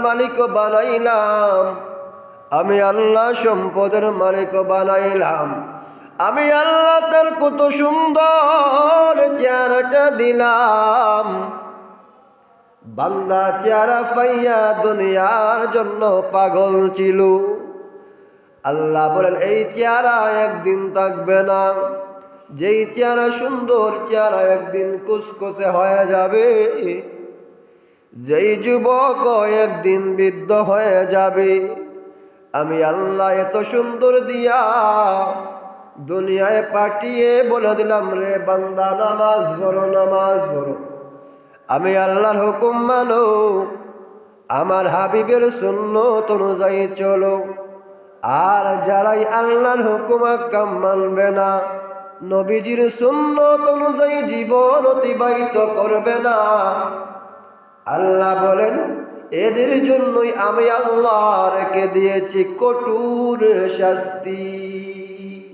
মালিক বানাইলাম, আমি আল্লাহ সম্পদের মালিক বানাইলাম, আমি আল্লাহ তার কত সুন্দর চেহারাটা দিলাম। বান্দা চেহারা পাইয়া দুনিয়ার জন্য পাগল ছিল। আল্লাহ বলেন এই চেহারা একদিন থাকবে না। যেই চেহারা সুন্দর চেহারা একদিন কুচকুচে হয়ে যাবে। যেই যুবক একদিন বৃদ্ধ হয়ে যাবে। আমি আল্লাহ এত সুন্দর দিয়া দুনিয়ায় পাঠিয়ে বলে দিলাম, রে বান্দা নামাজ পড়ো, নামাজ পড়ো, আমি আল্লাহর হুকুম মানো, আমার হাবিবের সুন্নত অনুযায়ী চলো। আর যারাই আল্লাহর হুকুম আহকাম মানবে না, নবীজির সুন্নত অনুযায়ী জীবন অতিবাহিত করবে না, আল্লাহ বলেন এদের জন্যই আমি আল্লাহ রেখে দিয়েছি কঠোর শাস্তি।